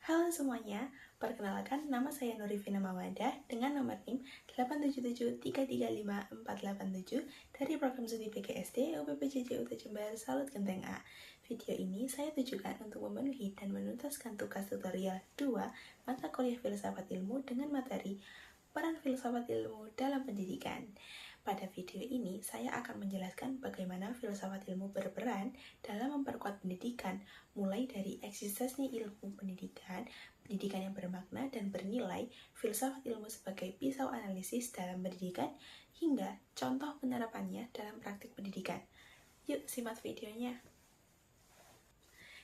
Halo semuanya, perkenalkan nama saya Nurifina Mawada dengan nomor NIM 877335487 dari Program Studi PGSD UPPJJ Jember Salut Genteng A. Video ini saya tujukan untuk memenuhi dan menuntaskan tugas tutorial 2 mata kuliah Filsafat Ilmu dengan materi Peran Filsafat Ilmu dalam Pendidikan. Pada video ini, saya akan menjelaskan bagaimana filsafat ilmu berperan dalam memperkuat pendidikan, mulai dari eksistensi ilmu pendidikan, pendidikan yang bermakna dan bernilai, filsafat ilmu sebagai pisau analisis dalam pendidikan, hingga contoh penerapannya dalam praktik pendidikan. Yuk, simak videonya.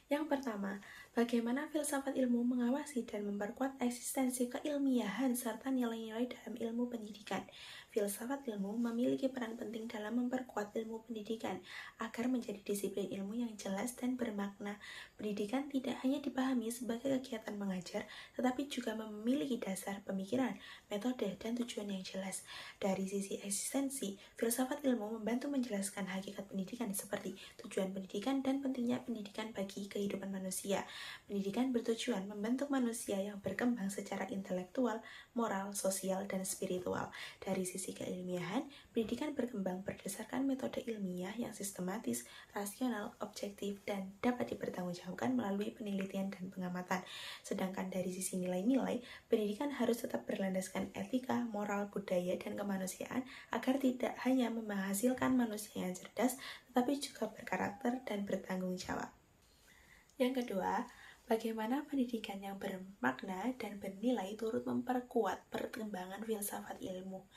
Yang pertama, bagaimana filsafat ilmu mengawasi dan memperkuat eksistensi keilmiahan serta nilai-nilai dalam ilmu pendidikan. Filsafat ilmu memiliki peran penting dalam memperkuat ilmu pendidikan agar menjadi disiplin ilmu yang jelas dan bermakna. Pendidikan tidak hanya dipahami sebagai kegiatan mengajar, tetapi juga memiliki dasar pemikiran, metode, dan tujuan yang jelas. Dari sisi eksistensi, filsafat ilmu membantu menjelaskan hakikat pendidikan seperti tujuan pendidikan dan pentingnya pendidikan bagi kehidupan manusia. Pendidikan bertujuan membentuk manusia yang berkembang secara intelektual, moral, sosial, dan spiritual. Dari sisi keilmiahan, pendidikan berkembang berdasarkan metode ilmiah yang sistematis, rasional, objektif, dan dapat dipertanggungjawabkan melalui penelitian dan pengamatan. Sedangkan dari sisi nilai-nilai, pendidikan harus tetap berlandaskan etika, moral, budaya, dan kemanusiaan agar tidak hanya menghasilkan manusia yang cerdas, tetapi juga berkarakter dan bertanggung jawab. Yang kedua, bagaimana pendidikan yang bermakna dan bernilai turut memperkuat perkembangan filsafat ilmu.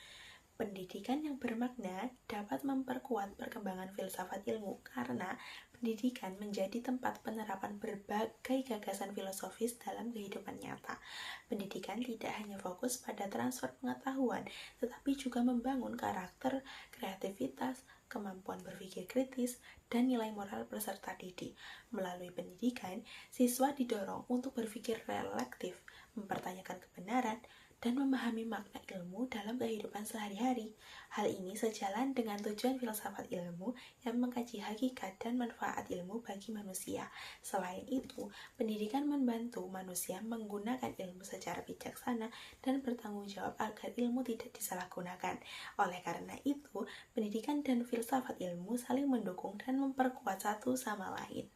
Pendidikan yang bermakna dapat memperkuat perkembangan filsafat ilmu karena pendidikan menjadi tempat penerapan berbagai gagasan filosofis dalam kehidupan nyata. Pendidikan tidak hanya fokus pada transfer pengetahuan, tetapi juga membangun karakter, kreativitas, kemampuan berpikir kritis, dan nilai moral peserta didik. Melalui pendidikan, siswa didorong untuk berpikir reflektif, mempertanyakan kebenaran, dan memahami makna ilmu dalam kehidupan sehari-hari. Hal ini sejalan dengan tujuan filsafat ilmu yang mengkaji hakikat dan manfaat ilmu bagi manusia. Selain itu, pendidikan membantu manusia menggunakan ilmu secara bijaksana dan bertanggung jawab agar ilmu tidak disalahgunakan. Oleh karena itu, pendidikan dan filsafat ilmu saling mendukung dan memperkuat satu sama lain.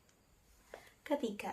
Ketiga,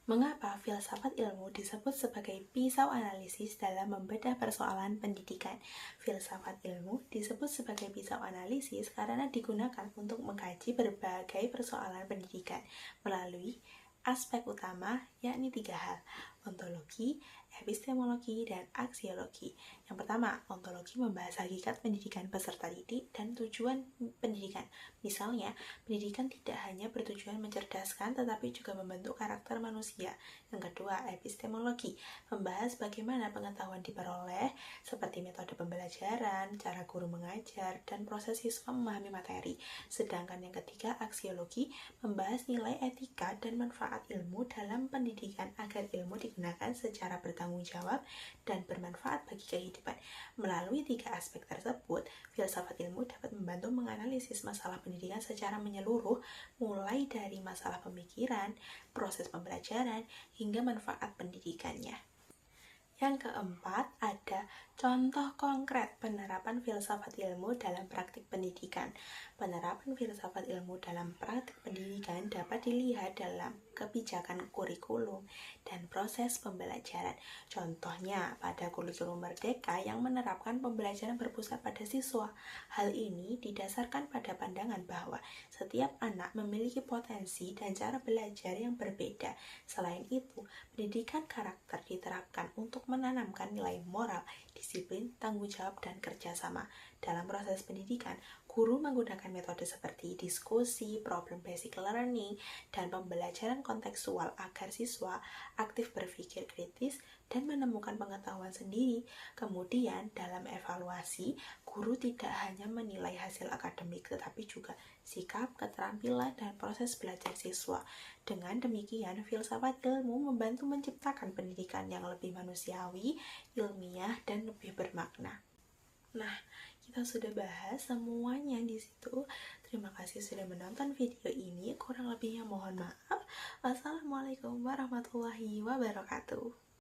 mengapa filsafat ilmu disebut sebagai pisau analisis dalam membedah persoalan pendidikan? Filsafat ilmu disebut sebagai pisau analisis karena digunakan untuk mengkaji berbagai persoalan pendidikan melalui aspek utama, yakni 3 hal: ontologi, epistemologi, dan aksiologi. Yang pertama, ontologi membahas hakikat pendidikan peserta didik dan tujuan pendidikan. Misalnya, pendidikan tidak hanya bertujuan mencerdaskan, tetapi juga membentuk karakter manusia. Yang kedua, epistemologi membahas bagaimana pengetahuan diperoleh, seperti metode pembelajaran, cara guru mengajar, dan proses siswa memahami materi. Sedangkan yang ketiga, aksiologi membahas nilai etika dan manfaat ilmu dalam pendidikan agar ilmu digunakan secara bertanggung jawab dan bermanfaat bagi kehidupan. Melalui 3 aspek tersebut, filsafat ilmu dapat membantu menganalisis masalah pendidikan secara menyeluruh, mulai dari masalah pemikiran, proses pembelajaran, hingga manfaat pendidikannya. Yang keempat, ada contoh konkret penerapan filsafat ilmu dalam praktik pendidikan. Penerapan filsafat ilmu dalam praktik pendidikan dapat dilihat dalam kebijakan kurikulum dan proses pembelajaran. Contohnya, pada kurikulum Merdeka yang menerapkan pembelajaran berpusat pada siswa. Hal ini didasarkan pada pandangan bahwa setiap anak memiliki potensi dan cara belajar yang berbeda. Selain itu, pendidikan karakter diterapkan untuk menanamkan nilai moral, disiplin, tanggung jawab, dan kerjasama. Dalam proses pendidikan, guru menggunakan metode seperti diskusi, problem-based learning, dan pembelajaran kontekstual agar siswa aktif berpikir kritis dan menemukan pengetahuan sendiri. Kemudian, dalam evaluasi, guru tidak hanya menilai hasil akademik, tetapi juga sikap, keterampilan, dan proses belajar siswa. Dengan demikian, filsafat ilmu membantu menciptakan pendidikan yang lebih manusiawi, ilmiah, dan lebih bermakna. Nah, kita sudah bahas semuanya di situ. Terima kasih sudah menonton video ini. Kurang lebihnya mohon maaf. Wassalamualaikum warahmatullahi wabarakatuh.